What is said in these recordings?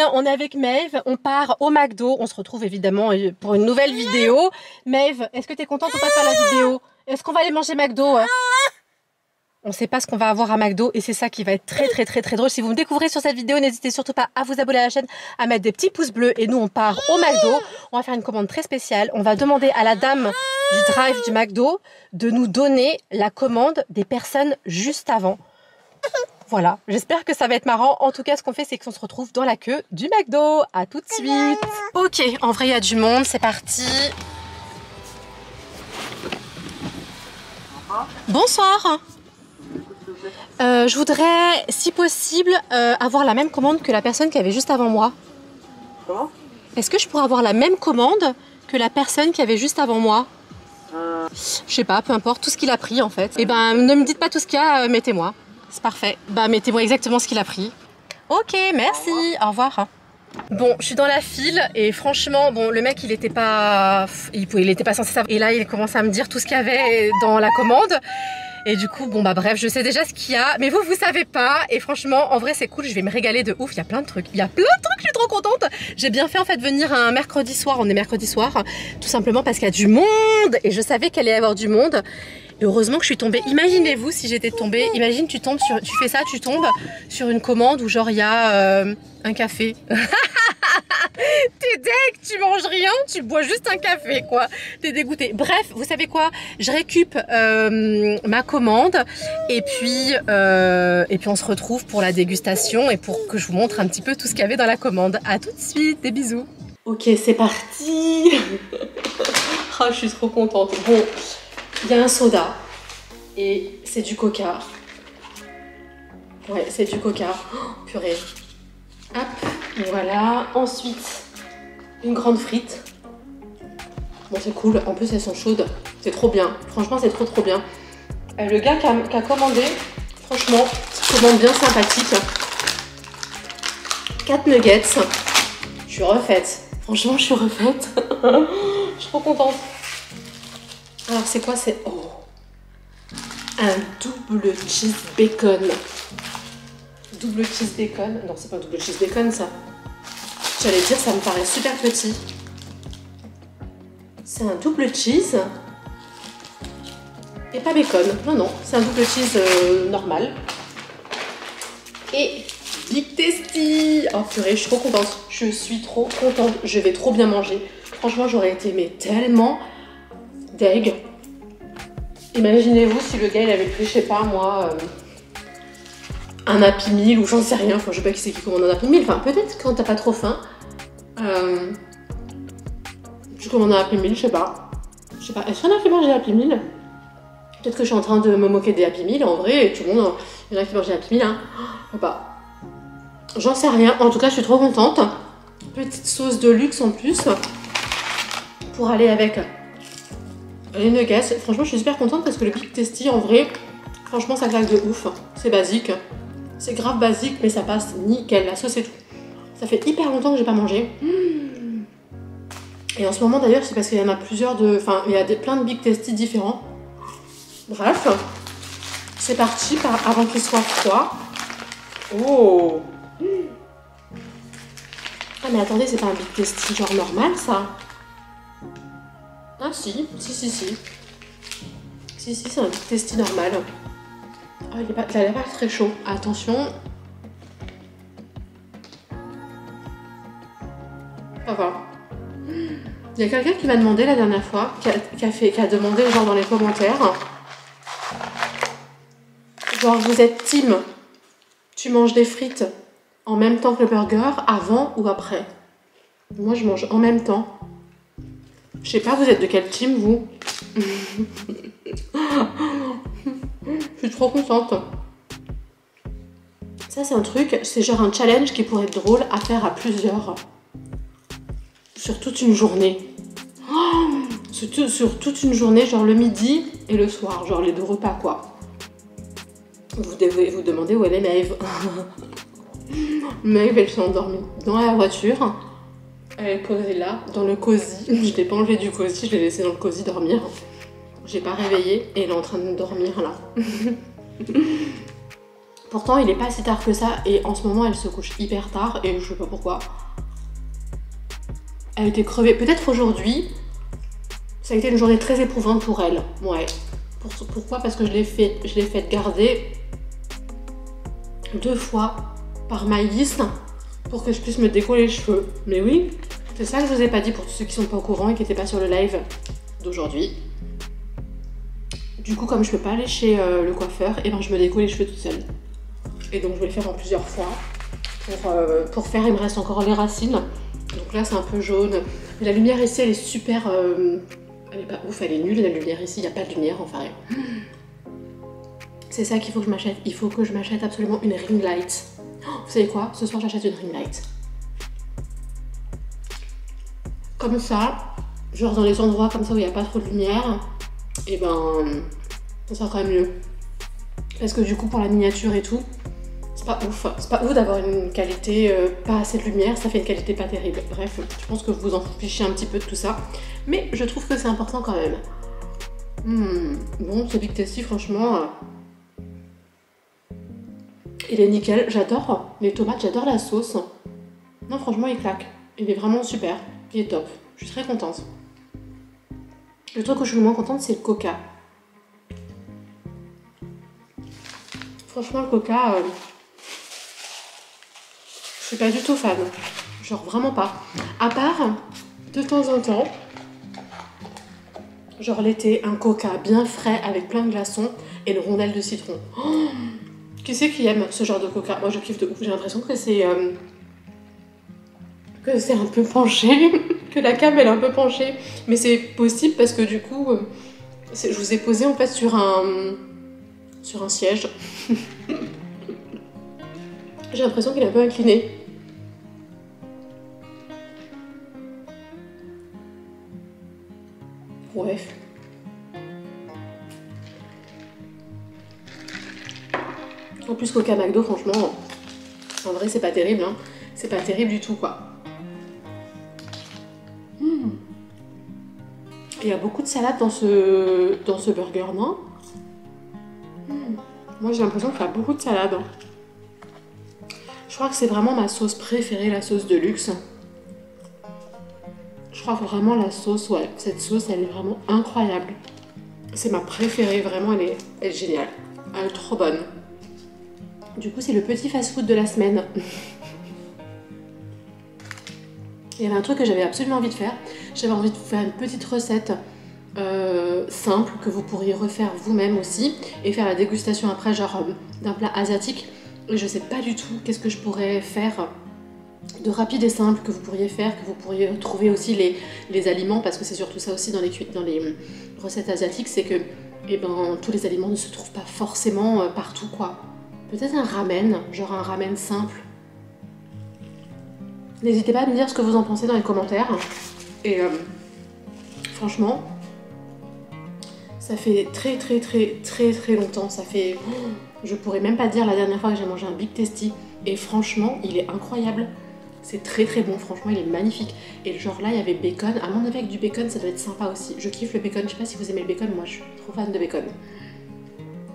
bien, on est avec Maeve, on part au McDo, on se retrouve évidemment pour une nouvelle vidéo. Maeve, est-ce que tu es contente ou pas de faire la vidéo? Est-ce qu'on va aller manger McDo? On sait pas ce qu'on va avoir à McDo et c'est ça qui va être très drôle. Si vous me découvrez sur cette vidéo, n'hésitez surtout pas à vous abonner à la chaîne, à mettre des petits pouces bleus. Et nous, on part au McDo. On va faire une commande très spéciale. On va demander à la dame du drive du McDo de nous donner la commande des personnes juste avant. Voilà, j'espère que ça va être marrant. En tout cas, ce qu'on fait, c'est qu'on se retrouve dans la queue du McDo. À tout de suite. Ok, en vrai, il y a du monde. C'est parti. Bonsoir. Je voudrais, si possible, avoir la même commande que la personne qui avait juste avant moi. Comment? Est-ce que je pourrais avoir la même commande que la personne qui avait juste avant moi? Je sais pas, peu importe, tout ce qu'il a pris en fait. Et ben, ne me dites pas tout ce qu'il y a, mettez-moi. C'est parfait. Bah, mettez-moi exactement ce qu'il a pris. Ok, merci. Au revoir. Bon, je suis dans la file et franchement, bon, le mec, il était pas censé savoir. Et là, il commence à me dire tout ce qu'il y avait dans la commande. Et du coup, bon bah bref, je sais déjà ce qu'il y a. Mais vous savez pas. Et franchement, en vrai, c'est cool. Je vais me régaler de ouf. Il y a plein de trucs. Je suis trop contente. J'ai bien fait en fait de venir un mercredi soir. On est mercredi soir. Tout simplement parce qu'il y a du monde. Et je savais qu'il allait y avoir du monde. Et heureusement que je suis tombée. Imaginez-vous si j'étais tombée. Imagine, tu tombes sur, tu fais ça, tu tombes sur une commande où genre il y a un café. T'es deg, tu manges rien, tu bois juste un café quoi. T'es dégoûté. Bref, vous savez quoi? Je récup ma commande et puis on se retrouve pour la dégustation et pour que je vous montre un petit peu tout ce qu'il y avait dans la commande. À tout de suite, des bisous. Ok, c'est parti. Oh, je suis trop contente. Bon. Il y a un soda et c'est du coca. Ouais, c'est du coca. Oh, purée. Hop, voilà. Ensuite, une grande frite. Bon, c'est cool. En plus, elles sont chaudes. C'est trop bien. Franchement, c'est trop bien. Le gars qui a commandé, franchement, commande bien sympathique. 4 nuggets. Je suis refaite. Franchement, je suis refaite. Je suis trop contente. Alors c'est quoi? C'est un double cheese bacon. Double cheese bacon. Non, c'est pas double cheese bacon ça. J'allais dire, ça me paraît super petit. C'est un double cheese. Et pas bacon. Non, c'est un double cheese normal. Et Big Tasty. Oh purée, je suis trop contente. Je suis trop contente. Je vais trop bien manger. Franchement, j'aurais été mais tellement... deg. Imaginez-vous si le gars il avait pris, je sais pas moi, un Happy Meal ou j'en sais rien, enfin je sais pas qui c'est qui commande un Happy Meal, enfin peut-être quand t'as pas trop faim, tu commandes un Happy Meal, je sais pas, est-ce qu'on a qui mange des Happy Meal? Peut-être que je suis en train de me moquer des Happy Meal, en vrai, tout le monde, il y en a qui mangent des Happy Meal, hein, je sais pas, j'en sais rien, en tout cas je suis trop contente, petite sauce de luxe en plus, pour aller avec... les nuggets, franchement je suis super contente parce que le Big Tasty en vrai, franchement ça claque de ouf. C'est basique, c'est grave basique mais ça passe nickel, la sauce et tout. Ça fait hyper longtemps que j'ai pas mangé. Et en ce moment d'ailleurs c'est parce qu'il y en a plusieurs de... Enfin il y a plein de Big Tasty différents. Bref, c'est parti avant qu'il soit froid. Oh. Ah mais attendez, c'est pas un Big Tasty genre normal ça? Ah si. Si, c'est un Big Tasty normal. Oh, il a l'air pas très chaud. Attention. Ça va. Il y a quelqu'un qui m'a demandé la dernière fois, qui a demandé genre dans les commentaires. Genre vous êtes team, tu manges des frites en même temps que le burger, avant ou après? Moi je mange en même temps. Je sais pas, vous êtes de quel team, vous? Je suis trop contente. Ça, c'est un truc, c'est genre un challenge qui pourrait être drôle à faire à plusieurs. Sur toute une journée. Sur toute une journée, genre le midi et le soir. Genre les 2 repas, quoi. Vous devez vous demander où elle est, Maeve. Maeve, elle s'est endormie dans la voiture. Elle est posée là, dans le cosy. Je l'ai pas enlevé du cosy, je l'ai laissé dans le cosy dormir. J'ai pas réveillé et elle est en train de dormir là. Pourtant, il est pas si tard que ça et en ce moment, elle se couche hyper tard et je sais pas pourquoi. Elle était crevée. Peut-être aujourd'hui, ça a été une journée très éprouvante pour elle. Ouais. Pourquoi? Parce que je l'ai fait garder 2 fois par Maïs pour que je puisse me décoller les cheveux. Mais oui, c'est ça que je vous ai pas dit pour tous ceux qui sont pas au courant et qui n'étaient pas sur le live d'aujourd'hui. Du coup, comme je peux pas aller chez le coiffeur, et ben je me décolle les cheveux toute seule. Et donc je vais le faire en plusieurs fois. Pour faire, il me reste encore les racines. Donc là, c'est un peu jaune. Mais la lumière ici, elle est super... elle est pas ouf, elle est nulle la lumière ici. Il n'y a pas de lumière, enfin rien. C'est ça qu'il faut que je m'achète. Il faut que je m'achète absolument une ring light. Oh, vous savez quoi? Ce soir, j'achète une ring light. Comme ça, genre dans les endroits comme ça où il n'y a pas trop de lumière, et ben ça sera quand même mieux. Parce que du coup, pour la miniature et tout, c'est pas ouf. C'est pas ouf d'avoir une qualité pas assez de lumière, ça fait une qualité pas terrible. Bref, je pense que vous vous en fichez un petit peu de tout ça. Mais je trouve que c'est important quand même. Bon, ce Big Tasty, franchement, il est nickel. J'adore les tomates, j'adore la sauce. Non, franchement, il claque. Il est vraiment super. Il est top. Je suis très contente. Le truc où je suis le moins contente, c'est le coca. Franchement, le coca, je suis pas du tout fan. Genre vraiment pas. À part, de temps en temps, genre l'été, un coca bien frais avec plein de glaçons et une rondelle de citron. Oh, qui c'est qui aime ce genre de coca? Moi, je kiffe de ouf. J'ai l'impression que c'est un peu penché, que la cam elle est un peu penchée. Mais c'est possible parce que du coup, je vous ai posé en fait sur un siège. J'ai l'impression qu'il est un peu incliné. Bref. En plus, Coca McDo, franchement, en vrai, c'est pas terrible. Hein. C'est pas terrible du tout, quoi. Il y a beaucoup de salade dans ce burger, non? Moi, j'ai l'impression qu'il y a beaucoup de salade. Je crois que c'est vraiment ma sauce préférée, la sauce de luxe. Je crois que vraiment la sauce, ouais, cette sauce, elle est vraiment incroyable. C'est ma préférée, vraiment, elle est géniale. Elle est trop bonne. Du coup, c'est le petit fast-food de la semaine. Il y avait un truc que j'avais absolument envie de faire. J'avais envie de vous faire une petite recette simple que vous pourriez refaire vous-même aussi et faire la dégustation après, genre d'un plat asiatique. Et je sais pas du tout qu'est-ce que je pourrais faire de rapide et simple que vous pourriez faire, que vous pourriez trouver aussi les aliments, parce que c'est surtout ça aussi dans les recettes asiatiques, c'est que tous les aliments ne se trouvent pas forcément partout, quoi. Peut-être un ramen, genre un ramen simple. N'hésitez pas à me dire ce que vous en pensez dans les commentaires. Et franchement, ça fait très longtemps. Ça fait... je pourrais même pas dire la dernière fois que j'ai mangé un Big Tasty. Et franchement, il est incroyable. C'est très bon, franchement, il est magnifique. Et genre là, il y avait bacon. À mon avis, avec du bacon, ça doit être sympa aussi. Je kiffe le bacon. Je sais pas si vous aimez le bacon, moi je suis trop fan de bacon.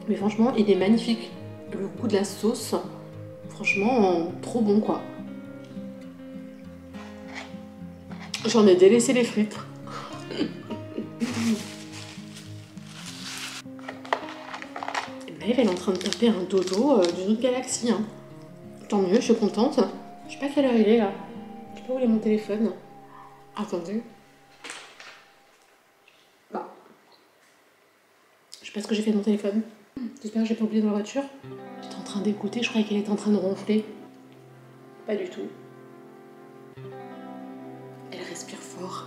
Mais franchement, il est magnifique. Le goût de la sauce, franchement, trop bon, quoi. J'en ai délaissé les frites. Maëve, elle est en train de taper un dodo d'une autre galaxie. Hein. Tant mieux, je suis contente. Je sais pas quelle heure il est là. Je sais pas où est mon téléphone. Attendez. Bah. Je sais pas ce que j'ai fait de mon téléphone. J'espère que j'ai pas oublié dans la voiture. J'étais en train d'écouter, je croyais qu'elle était en train de ronfler. Pas du tout. Elle respire fort.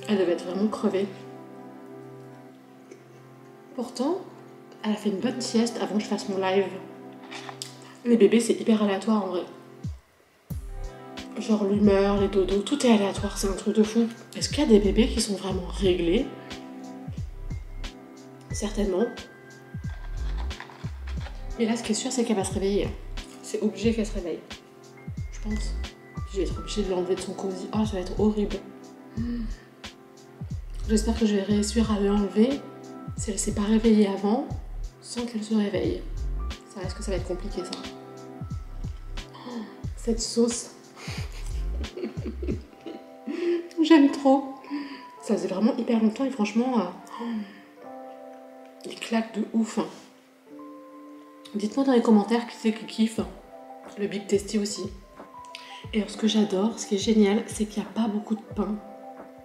Elle devait être vraiment crevée. Pourtant, elle a fait une bonne sieste avant que je fasse mon live. Les bébés, c'est hyper aléatoire en vrai. Genre l'humeur, les dodos, tout est aléatoire, c'est un truc de fou. Est-ce qu'il y a des bébés qui sont vraiment réglés? Certainement. Et là, ce qui est sûr, c'est qu'elle va se réveiller. C'est obligé qu'elle se réveille. Je pense. Je vais être obligée de l'enlever de son cosy. Oh, ça va être horrible. J'espère que je vais réussir à l'enlever si elle s'est pas réveillée avant. sans qu'elle se réveille. Ça risque que ça va être compliqué ça. Oh, cette sauce. J'aime trop. Ça faisait vraiment hyper longtemps et franchement, il claque de ouf. Dites-moi dans les commentaires qui c'est qui kiffe. Le Big Tasty aussi. Et alors, ce que j'adore, ce qui est génial, c'est qu'il n'y a pas beaucoup de pain.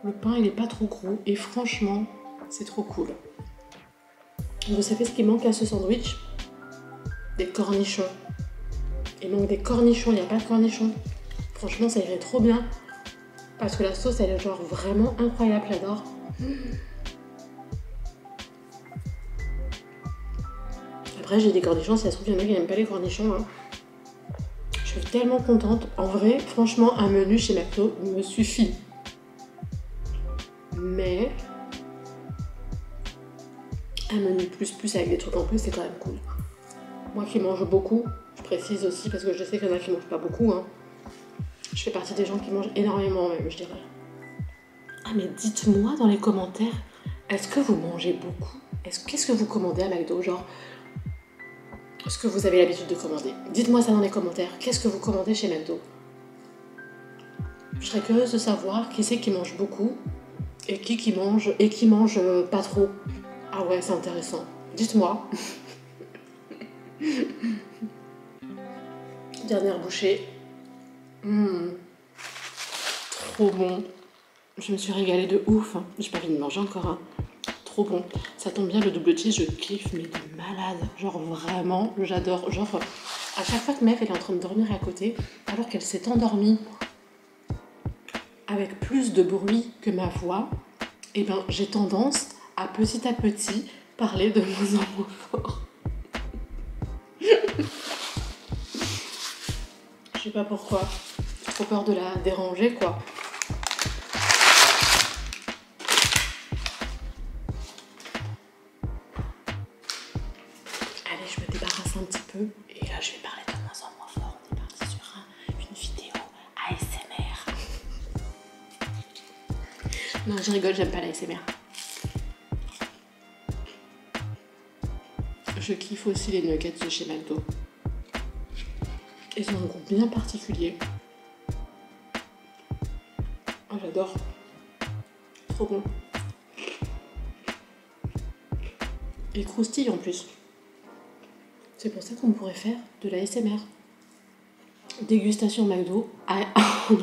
Le pain, il n'est pas trop gros et franchement, c'est trop cool. Vous savez ce qui manque à ce sandwich? Des cornichons. Il manque des cornichons, il n'y a pas de cornichons. Franchement, ça irait trop bien. Parce que la sauce, elle est genre vraiment incroyable, j'adore. Après, j'ai des cornichons, si ça se trouve, il y en a qui n'aiment pas les cornichons. Hein. Je suis tellement contente. En vrai, franchement, un menu chez McDo me suffit. Mais un menu plus avec des trucs en plus, c'est quand même cool. Moi qui mange beaucoup, je précise aussi parce que je sais qu'il y en a qui mangent pas beaucoup. Hein. Je fais partie des gens qui mangent énormément même, je dirais. Ah mais dites-moi dans les commentaires, est-ce que vous mangez beaucoup? Qu'est-ce que vous commandez à McDo? Genre, est-ce que vous avez l'habitude de commander? Dites-moi ça dans les commentaires. Qu'est-ce que vous commandez chez McDo? Je serais curieuse de savoir qui c'est qui mange beaucoup et qui mange pas trop. Ah ouais, c'est intéressant. Dites-moi. Dernière bouchée. Trop bon. Je me suis régalée de ouf. J'ai pas envie de manger encore. Hein. Trop bon. Ça tombe bien, le double cheese, je kiffe, mais de malade. Genre vraiment, j'adore. Genre, à chaque fois que Mev elle est en train de dormir à côté, alors qu'elle s'est endormie avec plus de bruit que ma voix, et ben j'ai tendance à petit parler de moins en moins fort. Je sais pas pourquoi. J'ai trop peur de la déranger, quoi. Allez, je me débarrasse un petit peu et là, je vais parler de moins en moins fort. On est parti sur une vidéo ASMR. Non, je rigole, j'aime pas l'ASMR. Je kiffe aussi les nuggets de chez McDo. Ils ont un goût bien particulier. Oh, j'adore. Trop bon. Et croustille en plus. C'est pour ça qu'on pourrait faire de l'ASMR. Dégustation McDo en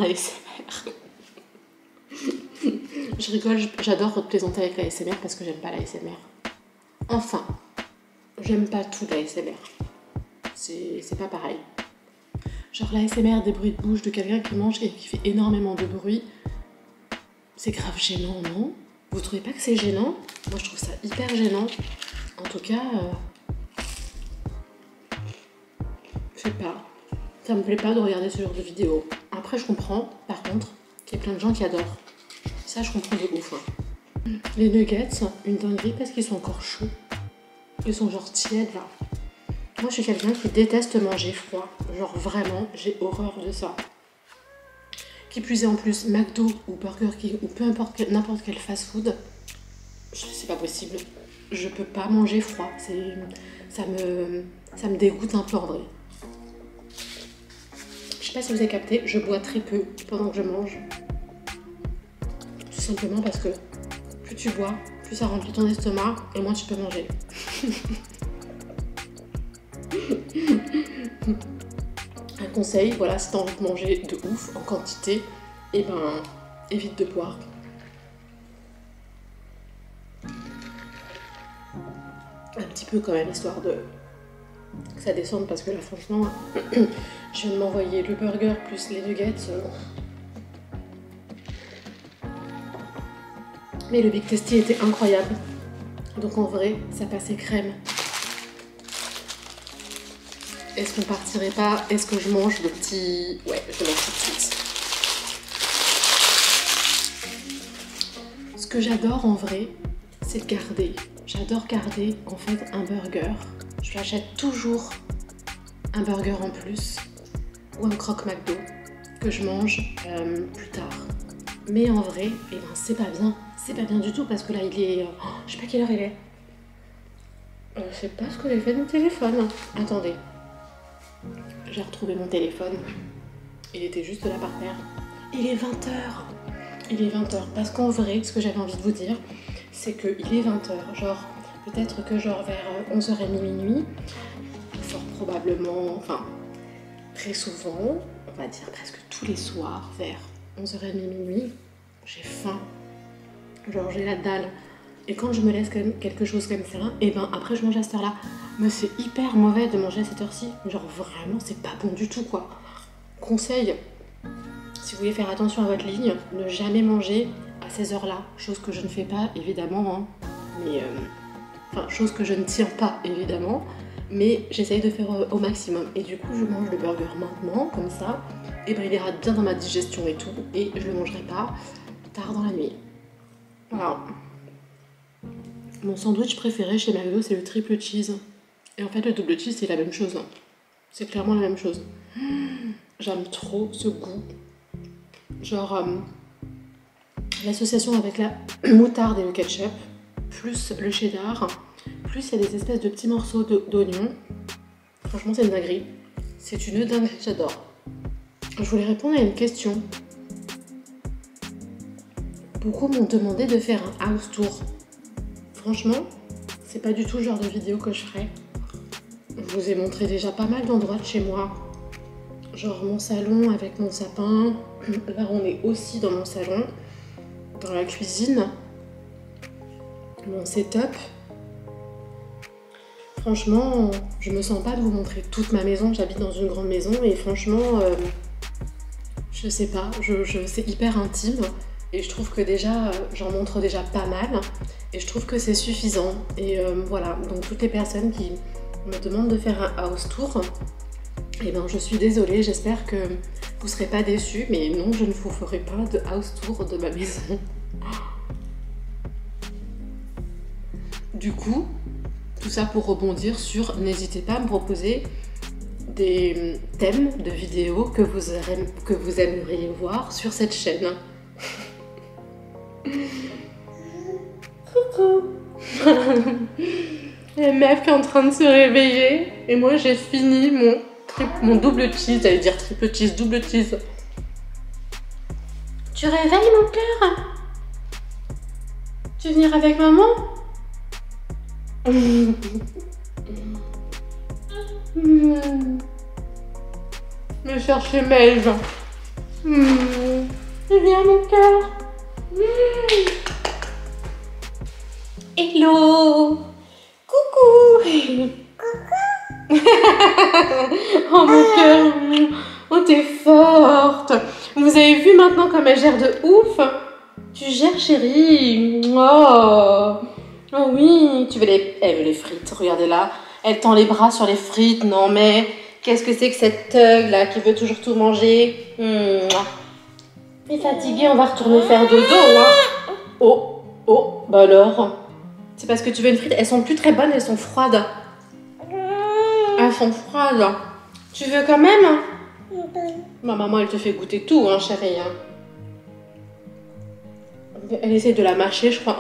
ASMR. Je rigole, j'adore plaisanter avec l'ASMR parce que j'aime pas l'ASMR. Enfin, j'aime pas tout l'ASMR. C'est pas pareil. Genre l'ASMR des bruits de bouche de quelqu'un qui mange et qui fait énormément de bruit, c'est grave gênant, non? Vous trouvez pas que c'est gênant? Moi je trouve ça hyper gênant. En tout cas, je sais pas. Ça me plaît pas de regarder ce genre de vidéos. Après je comprends, par contre, qu'il y a plein de gens qui adorent. Ça je comprends de ouf. Hein. Les nuggets, une dinguerie parce qu'ils sont encore chauds. Ils sont genre tièdes là. Moi, je suis quelqu'un qui déteste manger froid. Genre vraiment, j'ai horreur de ça. Qui plus est en plus, McDo ou Burger King ou peu importe n'importe quel fast-food, c'est pas possible. Je peux pas manger froid. Ça me dégoûte un peu en vrai. Je sais pas si vous avez capté, je bois très peu pendant que je mange. Tout simplement parce que plus tu bois, plus ça remplit ton estomac et moins tu peux manger. Un conseil, voilà, si t'as envie de manger de ouf en quantité, et ben évite de boire. Un petit peu quand même, histoire de que ça descende parce que là franchement, je viens de m'envoyer le burger plus les nuggets. Mais le Big Tasty était incroyable. Donc en vrai, ça passait crème. Est-ce qu'on partirait pas? Est-ce que je mange le petit... Ouais, je le mange tout de suite. Ce que j'adore en vrai, c'est garder. J'adore garder en fait un burger. Je l'achète toujours un burger en plus ou un croque McDo que je mange plus tard. Mais en vrai, eh ben, c'est pas bien. C'est pas bien du tout parce que là il est... je sais pas quelle heure il est. Je sais pas ce que j'ai fait de mon téléphone. Attendez. J'ai retrouvé mon téléphone. Il était juste là par terre. Il est 20 h. Il est 20 h. Parce qu'en vrai, ce que j'avais envie de vous dire, c'est qu'il est 20 h. Genre, peut-être que genre vers 11h30 minuit, fort probablement, enfin, très souvent, on va dire presque tous les soirs, vers 11h30 minuit, j'ai faim. Genre, j'ai la dalle. Et quand je me laisse comme quelque chose comme ça, et ben après je mange à cette heure-là. Mais c'est hyper mauvais de manger à cette heure-ci. Genre vraiment, c'est pas bon du tout quoi. Conseil, si vous voulez faire attention à votre ligne, ne jamais manger à ces heures-là. Chose que je ne fais pas évidemment, hein. Mais enfin, chose que je ne tiens pas évidemment. Mais j'essaye de faire au maximum. Et du coup, je mange le burger maintenant, comme ça. Et ben il ira bien dans ma digestion et tout. Et je le mangerai pas tard dans la nuit. Voilà. Mon sandwich préféré chez McDo, c'est le triple cheese. Et en fait, le double cheese, c'est la même chose. C'est clairement la même chose. J'aime trop ce goût. Genre, l'association avec la moutarde et le ketchup, plus le cheddar, plus il y a des espèces de petits morceaux d'oignon. Franchement, c'est une dinguerie. C'est une dinguerie, j'adore. Je voulais répondre à une question. Beaucoup m'ont demandé de faire un house tour. Franchement, c'est pas du tout le genre de vidéo que je ferais. Je vous ai montré déjà pas mal d'endroits de chez moi. Genre mon salon avec mon sapin. Là, on est aussi dans mon salon. Dans la cuisine. Mon setup. Franchement, je me sens pas de vous montrer toute ma maison. J'habite dans une grande maison et franchement, je sais pas, c'est hyper intime. Et je trouve que déjà, j'en montre déjà pas mal. Et je trouve que c'est suffisant. Et voilà, donc toutes les personnes qui me demandent de faire un house tour, et ben je suis désolée, j'espère que vous serez pas déçus. Mais non, je ne vous ferai pas de house tour de ma maison. Du coup, tout ça pour rebondir sur, n'hésitez pas à me proposer des thèmes de vidéos que vous aimeriez voir sur cette chaîne. Coucou. La meuf qui est en train de se réveiller. Et moi j'ai fini mon double cheese. J'allais dire triple cheese, double cheese. Tu réveilles mon cœur? Tu veux venir avec maman? Me chercher Maëlle. Viens mon cœur. Hello. Coucou. Oh mon cœur. Oh t'es forte. Vous avez vu maintenant comme elle gère de ouf. Tu gères chérie. Oh. Oh oui. Elle veut les frites. Regardez là. Elle tend les bras sur les frites. Non mais qu'est-ce que c'est que cette thug là qui veut toujours tout manger. T'es fatiguée, on va retourner faire dodo, hein. Oh, bah alors. C'est parce que tu veux une frite. Elles sont plus très bonnes, elles sont froides. Elles sont froides. Tu veux quand même? Ma maman, elle te fait goûter tout, hein, chérie. Hein. Elle essaie de la mâcher, je crois.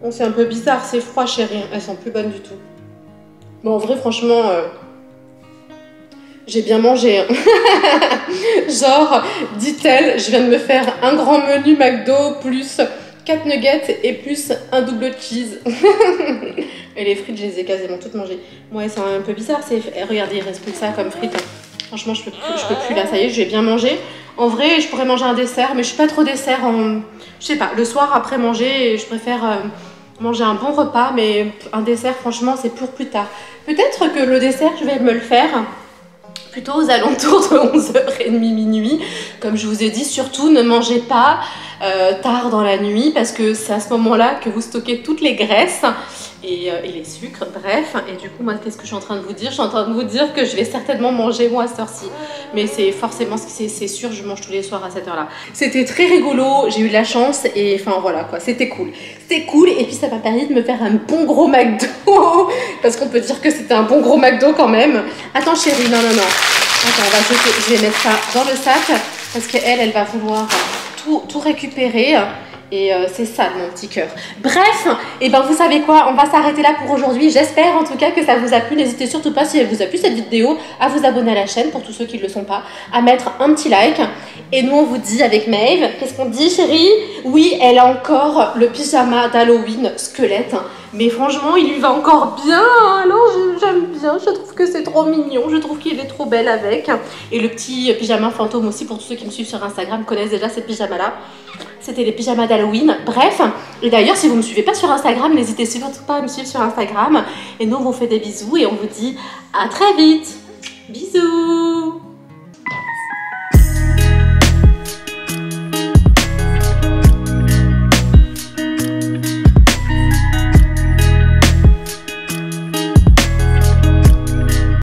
Bon, c'est un peu bizarre, c'est froid, chérie. Elles sont plus bonnes du tout. Bon, en vrai, franchement... j'ai bien mangé. Hein. Genre, dit-elle, je viens de me faire un grand menu McDo plus 4 nuggets et plus un double cheese. Et les frites, je les ai quasiment toutes mangées. Ouais, c'est un peu bizarre. Regardez, il reste plus que ça comme frites. Franchement, je peux plus là. Ça y est, j'ai bien mangé. En vrai, je pourrais manger un dessert, mais je suis pas trop dessert. Je sais pas, le soir après manger, je préfère manger un bon repas, mais un dessert, franchement, c'est pour plus tard. Peut-être que le dessert, je vais me le faire plutôt aux alentours de 11h30 minuit. Comme je vous ai dit, surtout ne mangez pas tard dans la nuit parce que c'est à ce moment-là que vous stockez toutes les graisses et les sucres, bref. Et du coup, moi, qu'est-ce que je suis en train de vous dire? Je suis en train de vous dire que je vais certainement manger moi à cette heure-ci. Mais c'est forcément, c'est sûr, je mange tous les soirs à cette heure-là. C'était très rigolo, j'ai eu de la chance et enfin voilà quoi, c'était cool. C'était cool et puis ça m'a permis de me faire un bon gros McDo. Parce qu'on peut dire que c'était un bon gros McDo quand même. Attends chérie, non. Attends, je vais mettre ça dans le sac parce qu'elle va vouloir tout récupérer. Et c'est ça mon petit cœur. Bref, et ben vous savez quoi, on va s'arrêter là pour aujourd'hui. J'espère en tout cas que ça vous a plu. N'hésitez surtout pas, si elle vous a plu cette vidéo, à vous abonner à la chaîne pour tous ceux qui ne le sont pas, à mettre un petit like. Et nous on vous dit avec Maeve, qu'est-ce qu'on dit chérie? Oui, elle a encore le pyjama d'Halloween squelette. Mais franchement, il lui va encore bien. Alors j'aime bien, je trouve que c'est trop mignon. Je trouve qu'il est trop belle avec. Et le petit pyjama fantôme aussi, pour tous ceux qui me suivent sur Instagram, connaissent déjà ces pyjamas-là. C'était les pyjamas d'Halloween. Bref, et d'ailleurs, si vous ne me suivez pas sur Instagram, n'hésitez surtout pas à me suivre sur Instagram. Et nous, on vous fait des bisous et on vous dit à très vite. Bisous.